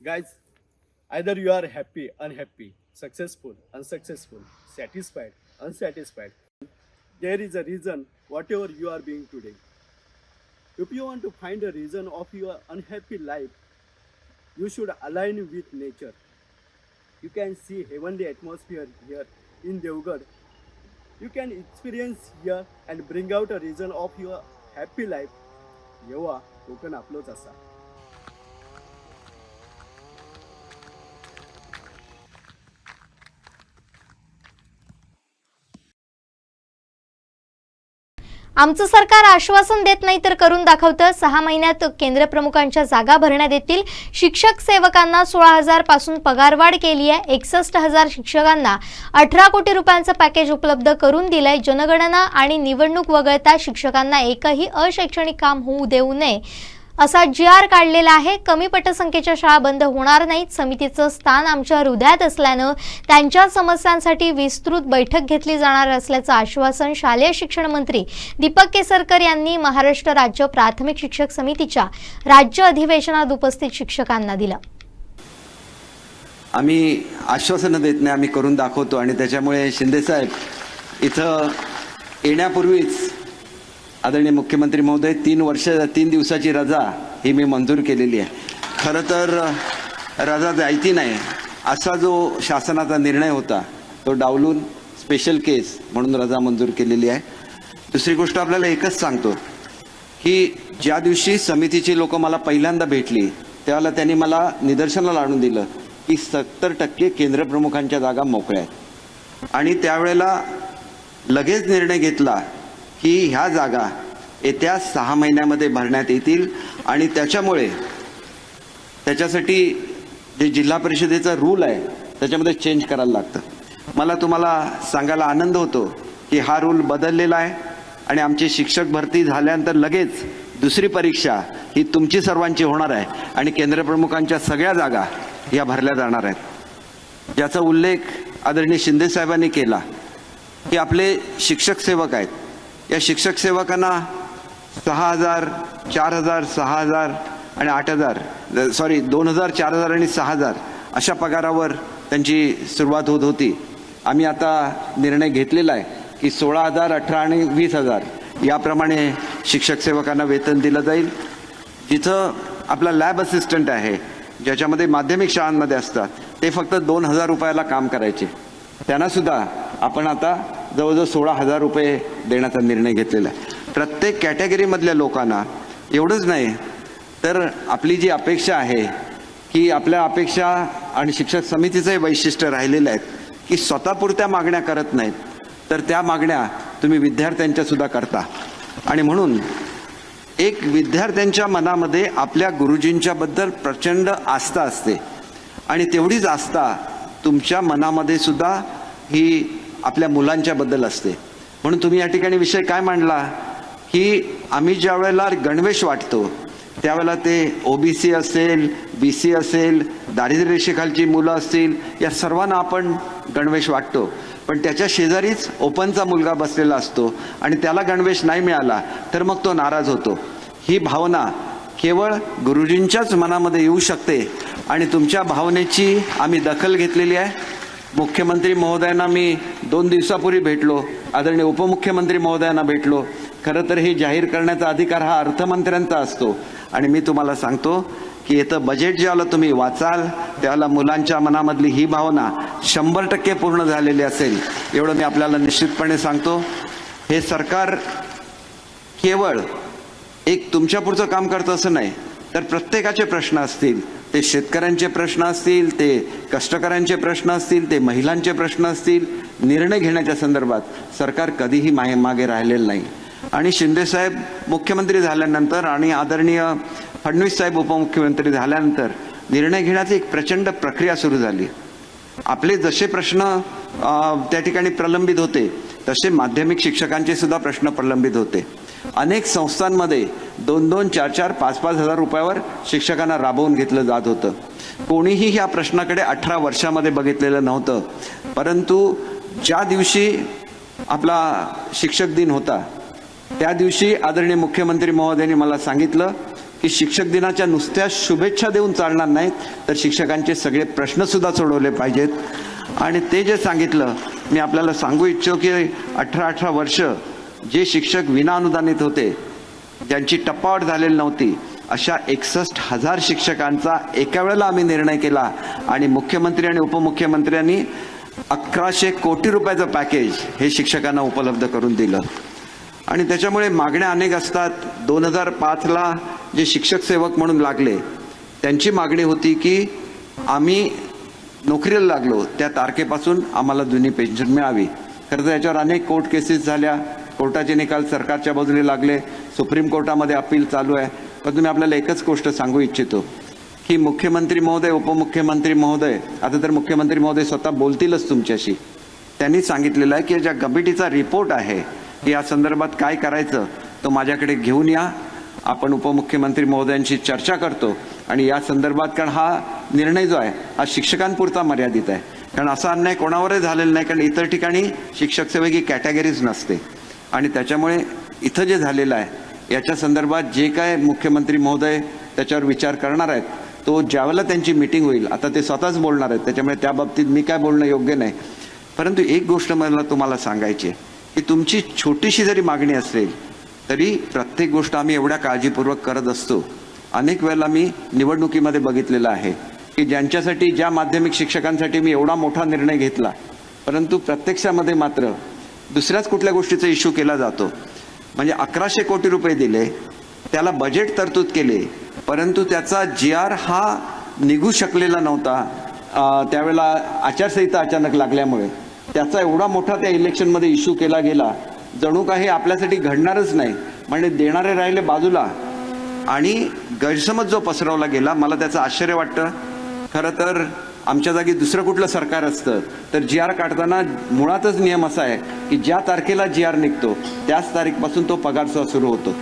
Guys, either you are happy, unhappy, successful, unsuccessful, satisfied, unsatisfied. There is a reason whatever you are being today. If you want to find a reason of your unhappy life, you should align with nature. You can see heavenly atmosphere here in Devgarh. You can experience here and bring out a reason of your happy life. येवा कोकण आपलोच असा. आमचं सरकार आश्वासन देत नाही तर करून दाखवतं. 6 महिन्यात केंद्र प्रमुखांच्या जागा भरण्यात येतील. शिक्षक सेवकांना 16,000 पासून पगारवाढ केली आहे. 61,000 शिक्षकांना 18 कोटी रुपयांचं पॅकेज उपलब्ध करून दिलंय. जनगणना आणि निवडणूक वगळता शिक्षकांना एकही अशैक्षणिक काम होऊ देऊ नये असा GR काढलेला आहे. कमी पटसंख्येच्या शाळा बंद होणार नाहीत. समितीचं स्थान आमच्या हृदयात असल्यानं त्यांच्या समस्यांसाठी विस्तृत बैठक घेतली जाणार असल्याचं आश्वासन शालेय शिक्षण मंत्री दीपक केसरकर यांनी महाराष्ट्र राज्य प्राथमिक शिक्षक समितीच्या राज्य अधिवेशनात उपस्थित शिक्षकांना दिलं. आम्ही आश्वासन देत नाही, आम्ही करून दाखवतो. आणि त्याच्यामुळे शिंदे साहेब इथं येण्यापूर्वीच आदरणीय मुख्यमंत्री महोदय 3 दिवसाची रजा ही मी मंजूर केलेली आहे. खरं तर रजा द्यायची नाही असा जो शासनाचा निर्णय होता तो डावलून स्पेशल केस म्हणून रजा मंजूर केलेली आहे. दुसरी गोष्ट आपल्याला एकच सांगतो की ज्या दिवशी समितीची लोक मला पहिल्यांदा भेटली त्यावेळेला त्यांनी मला निदर्शनाला आणून दिलं की 70% केंद्र प्रमुखांच्या जागा मोकळ्या आहेत. आणि त्यावेळेला लगेच निर्णय घेतला की ह्या जागा येत्या 6 महिन्यामध्ये भरण्यात येतील. आणि त्याच्यासाठी जे जिल्हा परिषदेचा रूल आहे त्याच्यामध्ये चेंज करायला लागतं. मला तुम्हाला सांगायला आनंद होतो की हा रूल बदललेला आहे आणि आमची शिक्षक भरती झाल्यानंतर लगेच दुसरी परीक्षा ही तुमची सर्वांची होणार आहे आणि केंद्र प्रमुखांच्या सगळ्या जागा या भरल्या जाणार आहेत. ज्याचा उल्लेख आदरणीय शिंदे साहेबांनी केला की आपले शिक्षक सेवक आहेत. या शिक्षक सेवकांना 6,000, 4,000, 6,000 आणि 8,000 2,000, 4,000 आणि 6,000 अशा पगारावर त्यांची सुरुवात होत होती. आम्ही आता निर्णय घेतलेला आहे की 16,000, 18 आणि 20,000 याप्रमाणे शिक्षक सेवकांना वेतन दिलं जाईल. जिथं आपला लॅब असिस्टंट आहे ज्याच्यामध्ये माध्यमिक शाळांमध्ये असतात ते फक्त 2,000 रुपयाला काम करायचे, त्यांना सुद्धा आपण आता जवळजवळ 16,000 रुपये देण्याचा निर्णय घेतलेला आहे. प्रत्येक कॅटेगरीमधल्या लोकांना एवढंच नाही तर आपली जी अपेक्षा आहे की आपल्या अपेक्षा आणि शिक्षक समितीचंही वैशिष्ट्य राहिलेलं आहे की स्वतःपुरत्या मागण्या करत नाहीत तर त्या मागण्या तुम्ही विद्यार्थ्यांच्या सुद्धा करता. आणि म्हणून एक विद्यार्थ्यांच्या मनामध्ये आपल्या गुरुजींच्याबद्दल प्रचंड आस्था असते आणि तेवढीच आस्था तुमच्या मनामध्ये सुद्धा ही आपल्या मुलांच्याबद्दल असते. म्हणून तुम्ही या ठिकाणी विषय काय मांडला की आम्ही ज्या वेळेला गणवेश वाटतो त्यावेळेला ते OBC असेल, BC असेल, दारिद्र्य रेषेखालची मुलं असतील, या सर्वांना आपण गणवेश वाटतो. पण त्याच्या शेजारीच ओपनचा मुलगा बसलेला असतो आणि त्याला गणवेश नाही मिळाला तर मग तो नाराज होतो. ही भावना केवळ गुरुजींच्याच मनामध्ये येऊ शकते आणि तुमच्या भावनेची आम्ही दखल घेतलेली आहे. मुख्यमंत्री महोदयांना मी 2 दिवसापूर्वी भेटलो, आदरणीय उपमुख्यमंत्री महोदयांना भेटलो. खरं तर हे जाहीर करण्याचा अधिकार हा अर्थमंत्र्यांचा असतो. आणि मी तुम्हाला सांगतो की येतं बजेट ज्यावेळेला तुम्ही वाचाल त्यावेळेला मुलांच्या मनामधली ही भावना 100% पूर्ण झालेली असेल एवढं मी आपल्याला निश्चितपणे सांगतो. हे सरकार केवळ एक तुमच्यापुरतं काम करतं असं नाही तर प्रत्येकाचे प्रश्न असतील, ते शेतकऱ्यांचे प्रश्न असतील, ते कष्टकऱ्यांचे प्रश्न असतील, ते महिलांचे प्रश्न असतील, निर्णय घेण्याच्या संदर्भात सरकार कधीही मागे राहिलेलं नाही. आणि शिंदे साहेब मुख्यमंत्री झाल्यानंतर आणि आदरणीय फडणवीस साहेब उपमुख्यमंत्री झाल्यानंतर निर्णय घेण्याची एक प्रचंड प्रक्रिया सुरू झाली. आपले जसे प्रश्न त्या ठिकाणी प्रलंबित होते तसे माध्यमिक शिक्षकांचे सुद्धा प्रश्न प्रलंबित होते. अनेक संस्थांमध्ये 2-2, 4-4, 5-5 हजार रुपयावर शिक्षकांना राबवून घेतलं जात होतं. कोणीही ह्या प्रश्नाकडे 18 वर्षामध्ये बघितलेलं नव्हतं. परंतु ज्या दिवशी आपला शिक्षक दिन होता त्या दिवशी आदरणीय मुख्यमंत्री महोदयांनी मला सांगितलं की शिक्षक दिनाच्या नुसत्या शुभेच्छा देऊन चालणार नाहीत, तर शिक्षकांचे सगळे प्रश्नसुद्धा सोडवले पाहिजेत। आणि ते जे सांगितलं, मी आपल्याला सांगू इच्छितो की 18 वर्ष जे शिक्षक विनाअनुदानित होते, ज्यांची टप्पावाढ झालेली नव्हती, अशा 61,000 शिक्षकांचा एका वेळेला आम्ही निर्णय केला आणि मुख्यमंत्री आणि उपमुख्यमंत्र्यांनी 1100 कोटी रुपयाचं पॅकेज हे शिक्षकांना उपलब्ध करून दिलं। आणि त्याच्यामुळे मागण्या अनेक असतात। 2005ला जे शिक्षक सेवक म्हणून लागले, त्यांची मागणी होती की आम्ही नोकरीला लागलो त्या तारखेपासून आम्हाला जुनी पेन्शन मिळावी। खरं तर याच्यावर अनेक कोर्ट केसेस झाल्या, कोर्टाचे निकाल सरकारच्या बाजूने लागले, सुप्रीम कोर्टामध्ये अपील चालू आहे। पण तुम्ही आपल्याला एकच गोष्ट सांगू इच्छितो की मुख्यमंत्री महोदय, उपमुख्यमंत्री महोदय, आता तर मुख्यमंत्री महोदय स्वतः बोलतीलच तुमच्याशी, त्यांनी सांगितलेलं आहे की ज्या कमिटीचा रिपोर्ट आहे की या संदर्भात काय करायचं तो माझ्याकडे घेऊन या, आपण उपमुख्यमंत्री महोदयांशी चर्चा करतो आणि या संदर्भात, कारण हा निर्णय जो आहे हा शिक्षकांपुरता मर्यादित आहे, कारण असा अन्याय कोणावरही झालेला नाही, कारण इतर ठिकाणी शिक्षक सेवक ही कॅटेगरीज नसते। आणि त्याच्यामुळे इथं जे झालेलं आहे याच्या संदर्भात जे काय मुख्यमंत्री महोदय त्याच्यावर विचार करणार आहेत, तो ज्यावेळेला त्यांची मीटिंग होईल, आता ते स्वतःच बोलणार आहेत, त्याच्यामुळे त्या बाबतीत मी काय बोलणं योग्य नाही। परंतु एक गोष्ट मला तुम्हाला सांगायची आहे की तुमची छोटीशी जरी मागणी असेल तरी प्रत्येक गोष्ट आम्ही एवढ्या काळजीपूर्वक करत असतो। अनेक वेळेला मी निवडणुकीमध्ये बघितलेलं आहे की ज्यांच्यासाठी, ज्या माध्यमिक शिक्षकांसाठी मी एवढा मोठा निर्णय घेतला, परंतु प्रत्यक्षामध्ये मात्र दुसऱ्याच कुठल्या गोष्टीचा इश्यू केला जातो। म्हणजे 1100 कोटी रुपये दिले, त्याला बजेट तरतूद केले, परंतु त्याचा GR हा निघू शकलेला नव्हता। त्यावेळेला आचारसंहिता अचानक लागल्यामुळे त्याचा एवढा मोठा त्या इलेक्शनमध्ये इश्यू केला गेला, जणू काही आपल्यासाठी घडणारच नाही, म्हणजे देणारे राहिले बाजूला आणि गैरसमज जो पसरवला गेला, मला त्याचं आश्चर्य वाटतं। खरं तर आमच्या जागी दुसरं कुठलं सरकार असतं तर GR काढताना मुळातच नियम असा आहे की ज्या तारखेला GR निघतो त्याच तारीखपासून तो पगार सुरू होतो।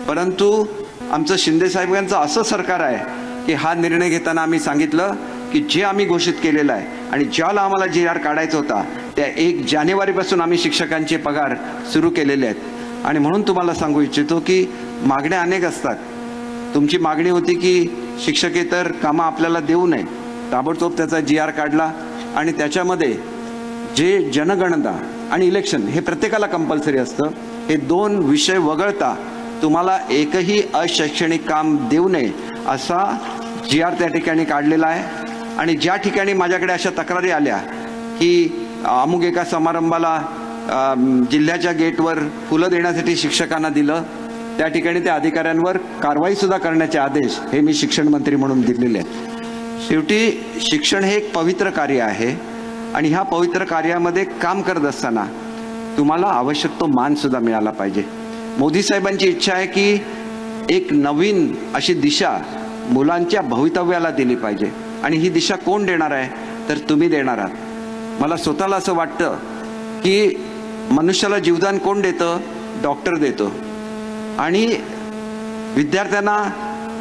परंतु आमचं शिंदे साहेबांचं असं सरकार आहे की हा निर्णय घेताना आम्ही सांगितलं की जे आम्ही घोषित केलेलं आहे आणि ज्याला आम्हाला GR काढायचा होता त्या 1 जानेवारीपासून आम्ही शिक्षकांचे पगार सुरू केलेले आहेत। आणि म्हणून तुम्हाला सांगू इच्छितो की मागण्या अनेक असतात। तुमची मागणी होती की शिक्षकेतर कामं आपल्याला देऊ नये, ताबडतोब त्याचा GR काढला आणि त्याच्यामध्ये जे जनगणना आणि इलेक्शन हे प्रत्येकाला कंपल्सरी असतं, हे 2 विषय वगळता तुम्हाला एकही अशैक्षणिक काम देऊ नये असा GR त्या ठिकाणी काढलेला आहे। आणि ज्या ठिकाणी माझ्याकडे अशा तक्रारी आल्या की अमुक एका समारंभाला जिल्ह्याच्या गेटवर फुलं देण्यासाठी शिक्षकांना दिलं, त्या ठिकाणी त्या अधिकाऱ्यांवर कारवाई सुद्धा करण्याचे आदेश हे मी शिक्षण मंत्री म्हणून दिलेले आहेत। शेवटी शिक्षण हे एक पवित्र कार्य आहे आणि ह्या पवित्र कार्यामध्ये काम करत असताना तुम्हाला आवश्यक तो मान सुद्धा मिळाला पाहिजे। मोदी साहेबांची इच्छा आहे की एक नवीन अशी दिशा मुलांच्या भवितव्याला दिली पाहिजे आणि ही दिशा कोण देणार आहे तर तुम्ही देणार आहात। मला स्वतःला असं वाटतं की मनुष्याला जीवदान कोण देतं? डॉक्टर देतो आणि विद्यार्थ्यांना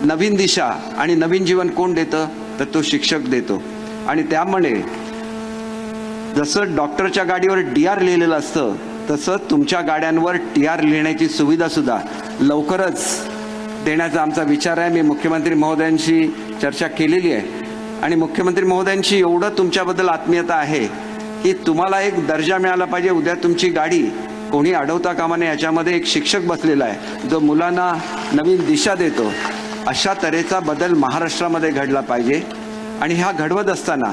नवीन दिशा आणि नवीन जीवन कोण देतं तर तो शिक्षक देतो। आणि त्यामुळे जसं डॉक्टरच्या गाडीवर DR लिहिलेलं असतं तसं तुमच्या गाड्यांवर TR लिहिण्याची सुविधा सुद्धा लवकरच देण्याचा आमचा विचार आहे। मी मुख्यमंत्री महोदयांशी चर्चा केलेली आहे आणि मुख्यमंत्री महोदयांची एवढं तुमच्याबद्दल आत्मीयता आहे की तुम्हाला एक दर्जा मिळाला पाहिजे। उद्या तुमची गाडी कोणी अडवता कामा नये, याच्यामध्ये एक शिक्षक बसलेला आहे जो मुलांना नवीन दिशा देतो। अशा तऱ्हेचा बदल महाराष्ट्रामध्ये घडला पाहिजे आणि हा घडवत असताना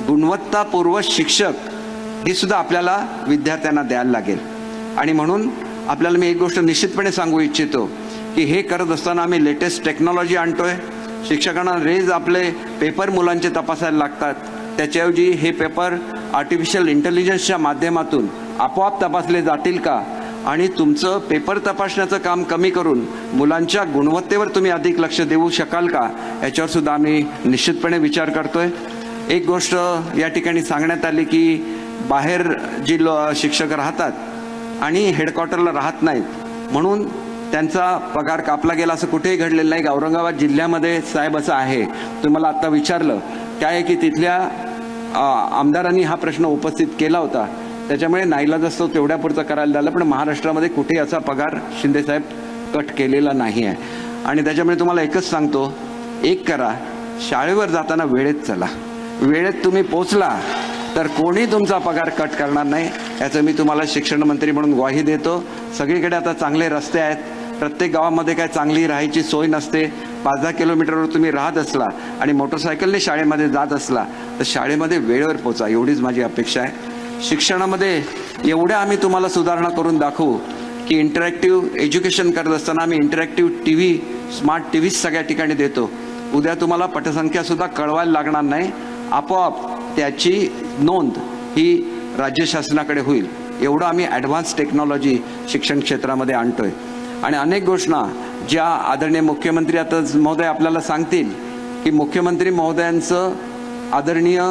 गुणवत्तापूर्व शिक्षक हे सुद्धा आपल्याला विद्यार्थ्यांना द्यायला लागेल। आणि म्हणून आपल्याला मी एक गोष्ट निश्चितपणे सांगू इच्छितो की हे करत असताना आम्ही लेटेस्ट टेक्नॉलॉजी आणतोय। शिक्षकांना रेज आपले पेपर मुलांचे तपासायला लागतात, त्याच्याऐवजी हे पेपर आर्टिफिशियल इंटेलिजन्सच्या माध्यमातून आपोआप तपासले जातील का आणि तुमचं पेपर तपासण्याचं काम कमी करून मुलांच्या गुणवत्तेवर तुम्ही अधिक लक्ष देऊ शकाल का, याच्यावर सुद्धा आम्ही निश्चितपणे विचार करतोय। एक गोष्ट या ठिकाणी सांगण्यात आली की बाहेर जी शिक्षक राहतात आणि हेडक्वार्टरला राहत नाहीत म्हणून त्यांचा पगार कापला गेला, असं कुठेही घडलेलं नाही। औरंगाबाद जिल्ह्यामध्ये साहेब असं आहे, तुम्हाला आता विचारलं काय आहे की तिथल्या आमदारांनी हा प्रश्न उपस्थित केला होता, त्याच्यामुळे नाईलाज असतो तेवढ्यापुरतं करायला झालं, पण महाराष्ट्रामध्ये कुठेही असा पगार शिंदेसाहेब कट केलेला नाही आहे। आणि त्याच्यामुळे तुम्हाला एकच सांगतो, एक करा, शाळेवर जाताना वेळेत चला. वेळेत तुम्ही पोचला तर कोणी तुमचा पगार कट करणार नाही, याचं मी तुम्हाला शिक्षण मंत्री म्हणून ग्वाही देतो. सगळीकडे आता चांगले रस्ते आहेत. प्रत्येक गावामध्ये काय चांगली राहायची सोय नसते. 5-10 किलोमीटरवर तुम्ही राहत असला आणि मोटरसायकलने शाळेमध्ये जात असला तर शाळेमध्ये वेळेवर पोचा, एवढीच माझी अपेक्षा आहे. शिक्षणामध्ये एवढ्या आम्ही तुम्हाला सुधारणा करून दाखवू की इंटरॅक्टिव्ह एज्युकेशन करत असताना आम्ही इंटरॅक्टिव्ह TV, स्मार्ट TVज सगळ्या ठिकाणी देतो. उद्या तुम्हाला पटसंख्या सुद्धा कळवायला लागणार नाही, आपोआप त्याची नोंद ही राज्य शासनाकडे होईल. एवढं आम्ही ॲडव्हान्स टेक्नॉलॉजी शिक्षण क्षेत्रामध्ये आणतोय. आणि अनेक घोषणा ज्या आदरणीय मुख्यमंत्री आता महोदय आपल्याला सांगतील की मुख्यमंत्री महोदयांचं आदरणीय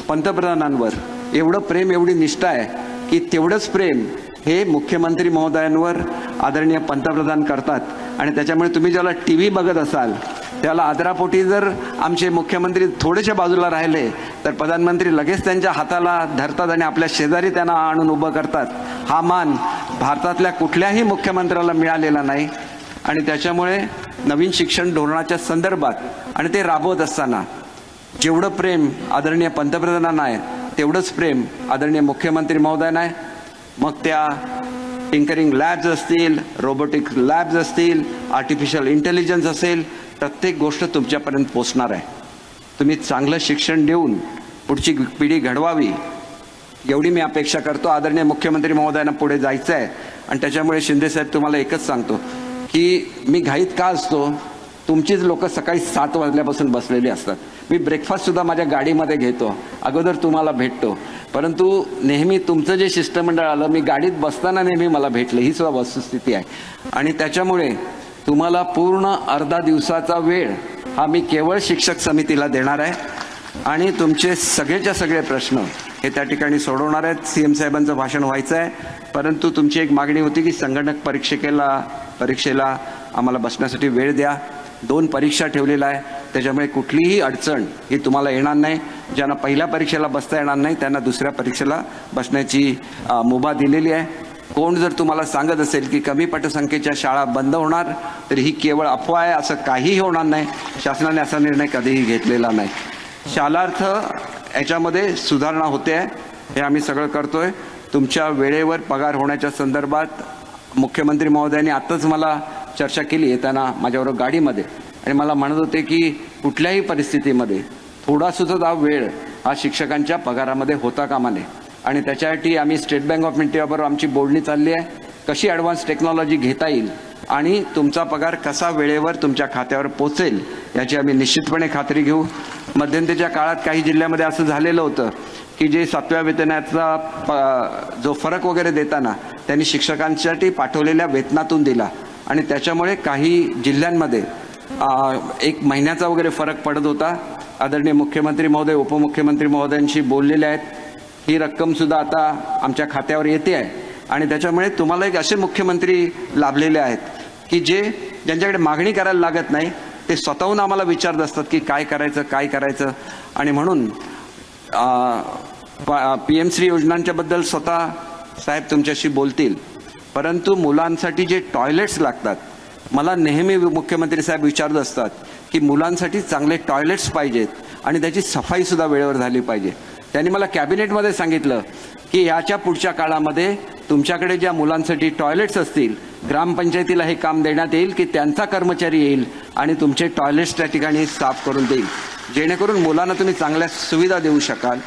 पंतप्रधानांवर एवढं प्रेम, एवढी निष्ठा आहे की तेवढंच प्रेम हे मुख्यमंत्री महोदयांवर आदरणीय पंतप्रधान करतात. आणि त्याच्यामुळे तुम्ही ज्याला TV बघत असाल त्याला आदरापोटी जर आमचे मुख्यमंत्री थोडेसे बाजूला राहिले तर प्रधानमंत्री लगेच त्यांच्या हाताला धरतात आणि आपल्या शेजारी त्यांना आणून उभं करतात. हा मान भारतातल्या कुठल्याही मुख्यमंत्र्याला मिळालेला नाही. आणि त्याच्यामुळे नवीन शिक्षण धोरणाच्या संदर्भात आणि ते राबवत असताना जेवढं प्रेम आदरणीय पंतप्रधानांना आहे तेवढंच प्रेम आदरणीय मुख्यमंत्री महोदयांना आहे. मग त्या टिंकरिंग लॅब्स असतील, रोबोटिक लॅब्स असतील, आर्टिफिशियल इंटेलिजन्स असेल, प्रत्येक गोष्ट तुमच्यापर्यंत पोचणार आहे. तुम्ही चांगलं शिक्षण देऊन पुढची पिढी घडवावी एवढी मी अपेक्षा करतो. आदरणीय मुख्यमंत्री महोदयांना पुढे जायचं आहे. आणि त्याच्यामुळे शिंदेसाहेब तुम्हाला एकच सांगतो की मी घाईत का असतो, तुमचीच लोक सकाळी 7 वाजल्यापासून बसलेली असतात. मी ब्रेकफास्टसुद्धा माझ्या गाडीमध्ये घेतो, अगोदर तुम्हाला भेटतो. परंतु नेहमी तुमचं जे शिष्टमंडळ आलं, मी गाडीत बसताना नेहमी मला भेटलं, ही सुद्धा वस्तुस्थिती आहे. आणि त्याच्यामुळे तुम्हाला पूर्ण अर्धा दिवसाचा वेळ हा मी केवळ शिक्षक समितीला देणार आहे. आणि तुमचे सगळेच्या सगळे प्रश्न हे त्या ठिकाणी सोडवणार आहेत. CM साहेबांचं भाषण व्हायचं आहे. परंतु तुमची एक मागणी होती की संगणक परीक्षेला आम्हाला बसण्यासाठी वेळ द्या. 2 परीक्षा ठेवलेल्या आहे, त्याच्यामुळे कुठलीही अडचण ही तुम्हाला येणार नाही. ज्यांना पहिल्या परीक्षेला बसता येणार नाही त्यांना दुसऱ्या परीक्षेला बसण्याची मुभा दिलेली आहे. कोण जर तुम्हाला सांगत असेल की कमी पटसंख्येच्या शाळा बंद होणार तर ही केवळ अफवा आहे, असं काहीही होणार नाही. शासनाने असा निर्णय कधीही घेतलेला नाही. शालार्थ याच्यामध्ये सुधारणा होते आहे, हे आम्ही सगळं करतोय. तुमच्या वेळेवर पगार होण्याच्या संदर्भात मुख्यमंत्री महोदयांनी आत्ताच मला चर्चा केली येताना माझ्याबरोबर गाडीमध्ये, आणि मला म्हणत होते की कुठल्याही परिस्थितीमध्ये थोडासुद्धा वेळ हा शिक्षकांच्या पगारामध्ये होता कामा नये. आणि त्याच्यासाठी आम्ही स्टेट बँक ऑफ इंडियाबरोबर आमची बोलणी चालली आहे, कशी ॲडव्हान्स टेक्नॉलॉजी घेता येईल आणि तुमचा पगार कसा वेळेवर तुमच्या खात्यावर पोचेल याची आम्ही निश्चितपणे खात्री घेऊ. मध्यंतरीच्या काळात काही जिल्ह्यामध्ये असं झालेलं होतं की जे 7व्या वेतनाचा जो फरक वगैरे देताना त्यांनी शिक्षकांसाठी पाठवलेल्या वेतनातून दिला, आणि त्याच्यामुळे काही जिल्ह्यांमध्ये 1 महिन्याचा वगैरे फरक पडत होता. आदरणीय मुख्यमंत्री महोदय, उपमुख्यमंत्री महोदयांशी बोललेले आहेत. ही रक्कमसुद्धा आता आमच्या खात्यावर येते आहे. आणि त्याच्यामुळे तुम्हाला एक असे मुख्यमंत्री लाभलेले आहेत की ज्यांच्याकडे मागणी करायला लागत नाही, ते स्वतःहून आम्हाला विचारत असतात की काय करायचं. आणि म्हणून PM-श्री योजनांच्याबद्दल स्वतः साहेब तुमच्याशी बोलतील. परंतु मुलांसाठी जे टॉयलेट्स लागतात, मला नेहमी मुख्यमंत्री साहेब विचारत असतात की मुलांसाठी चांगले टॉयलेट्स पाहिजेत आणि त्याची सफाईसुद्धा वेळेवर झाली पाहिजे. त्यांनी मला कॅबिनेटमध्ये सांगितलं की याच्या पुढच्या काळामध्ये तुमच्याकडे ज्या मुलांसाठी टॉयलेट्स असतील, ग्रामपंचायतीला हे काम देण्यात येईल की त्यांचा कर्मचारी येईल आणि तुमचे टॉयलेट्स त्या ठिकाणी साफ करून देईल, जेणेकरून मुलांना तुम्ही चांगल्या सुविधा देऊ शकाल.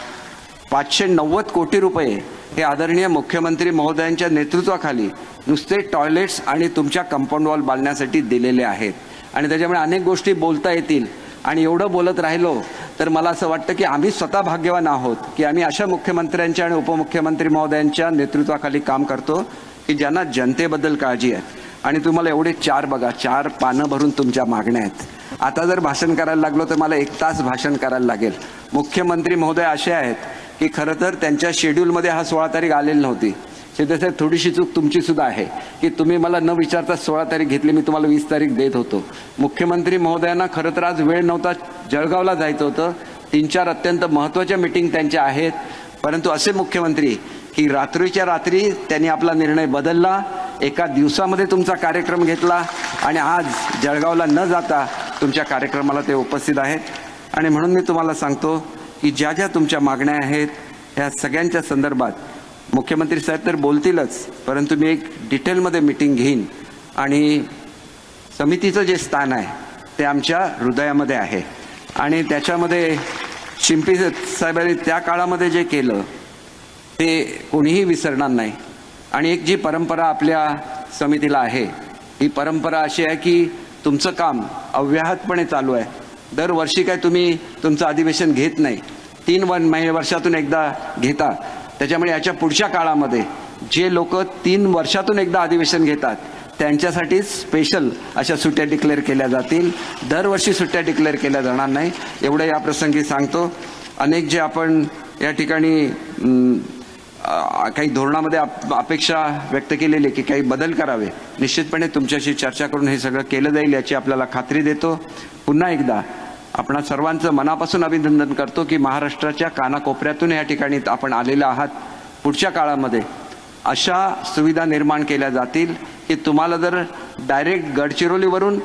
590 कोटी रुपये हे आदरणीय मुख्यमंत्री महोदयांच्या नेतृत्वाखाली नुसते टॉयलेट्स आणि तुमच्या कंपाऊंड वॉल बांधण्यासाठी दिलेले आहेत. आणि त्याच्यामुळे अनेक गोष्टी बोलता येतील. आणि एवढं बोलत राहिलो तर मला असं वाटतं की आम्ही स्वतः भाग्यवान आहोत की आम्ही अशा मुख्यमंत्र्यांच्या आणि उपमुख्यमंत्री महोदयांच्या नेतृत्वाखाली काम करतो की ज्यांना जनतेबद्दल काळजी आहे. आणि तुम्हाला एवढे 4 पानं भरून तुमच्या मागण्या आहेत. आता जर भाषण करायला लागलो तर मला 1 तास भाषण करायला लागेल. मुख्यमंत्री महोदय असे आहेत की खरं तर त्यांच्या शेड्यूलमध्ये हा 16 तारीख आलेली नव्हती. शिंदेसाहेब, थोडीशी चूक तुमची सुद्धा आहे की तुम्ही मला न विचारता 16 तारीख घेतली, मी तुम्हाला 20 तारीख देत होतो. मुख्यमंत्री महोदयांना खरं तर आज वेळ नव्हता, जळगावला जायचं होतं. 3-4 अत्यंत महत्त्वाच्या मीटिंग त्यांच्या आहेत. परंतु असे मुख्यमंत्री की रात्रीच्या रात्री त्यांनी आपला निर्णय बदलला, एका दिवसामध्ये तुमचा कार्यक्रम घेतला आणि आज जळगावला न जाता तुमच्या कार्यक्रमाला ते उपस्थित आहेत। आणि म्हणून मी तुम्हाला सांगतो की ज्या ज्या तुमच्या मागण्या आहेत ह्या सगळ्यांच्या संदर्भात मुख्यमंत्री साहेब तर बोलतीलच, परंतु मी एक डिटेलमध्ये मीटिंग घेईन आणि समितीचं जे स्थान आहे ते आमच्या हृदयामध्ये आहे आणि त्याच्यामध्ये शिंपी साहेबांनी त्या काळामध्ये जे केलं ते कोणीही विसरणार नाही। आणि एक जी परंपरा आपल्या समितीला आहे ही परंपरा अशी आहे की तुमचं काम अव्याहतपणे चालू आहे। दरवर्षी काय तुम्ही तुमचं अधिवेशन घेत नाही, 3 वर्षातून एकदा घेता। त्याच्यामुळे याच्या पुढच्या काळामध्ये जे लोक 3 वर्षातून एकदा अधिवेशन घेतात त्यांच्यासाठी स्पेशल अशा सुट्ट्या डिक्लेअर केल्या जातील, दरवर्षी सुट्ट्या डिक्लेअर केल्या जाणार नाही, एवढं या प्रसंगी सांगतो। अनेक जे आपण या ठिकाणी काही धोरणामध्ये अपेक्षा व्यक्त केलेली की काही बदल करावे, निश्चितपणे तुमच्याशी चर्चा करून हे सगळं केलं जाईल याची आपल्याला खात्री देतो। पुन्हा एकदा आपणा सर्वांचं मनापासून अभिनंदन करतो की महाराष्ट्राच्या कानाकोपऱ्यातून या ठिकाणी आपण आलेले आहात। पुढच्या काळामध्ये अशा सुविधा निर्माण केल्या जातील की तुम्हाला जर डायरेक्ट गडचिरोलीवरून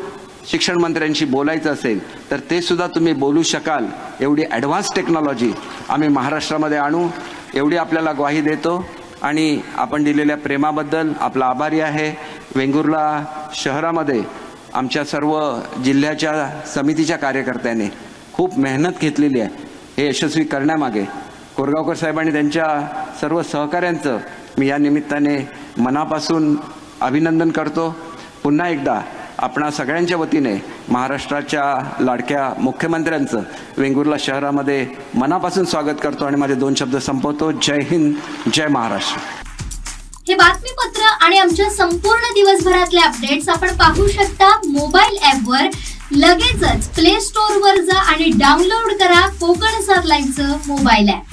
शिक्षण मंत्र्यांशी बोलायचं असेल तर ते सुद्धा तुम्ही बोलू शकाल, एवढी ॲडव्हान्स टेक्नॉलॉजी आम्ही महाराष्ट्रामध्ये आणू एवढी आपल्याला ग्वाही देतो। आणि आपण दिलेल्या प्रेमाबद्दल आपला आभारी आहे। वेंगुर्ला शहरामध्ये आमच्या सर्व जिल्ह्याच्या समितीच्या कार्यकर्त्यांनी खूप मेहनत घेतलेली आहे हे यशस्वी करण्यामागे। कोरगावकर साहेबांनी त्यांच्या सर्व सहकाऱ्यांचं मी या निमित्ताने मनापासून अभिनंदन करतो। पुन्हा एकदा आपणा सगळ्यांच्या वतीने महाराष्ट्राच्या लाडक्या मुख्यमंत्र्यांचं वेंगुर्ला शहरामध्ये मनापासून स्वागत करतो आणि माझे 2 शब्द संपवतो। जय हिंद, जय महाराष्ट्र। हे बातमीपत्र आणि आमच्या संपूर्ण दिवसभरातले अपडेट्स आपण पाहू शकता मोबाईल ॲपवर। लगेचच प्ले स्टोअर वर जा आणि डाउनलोड करा कोकणसाद लाईव्हचं मोबाईल ॲप।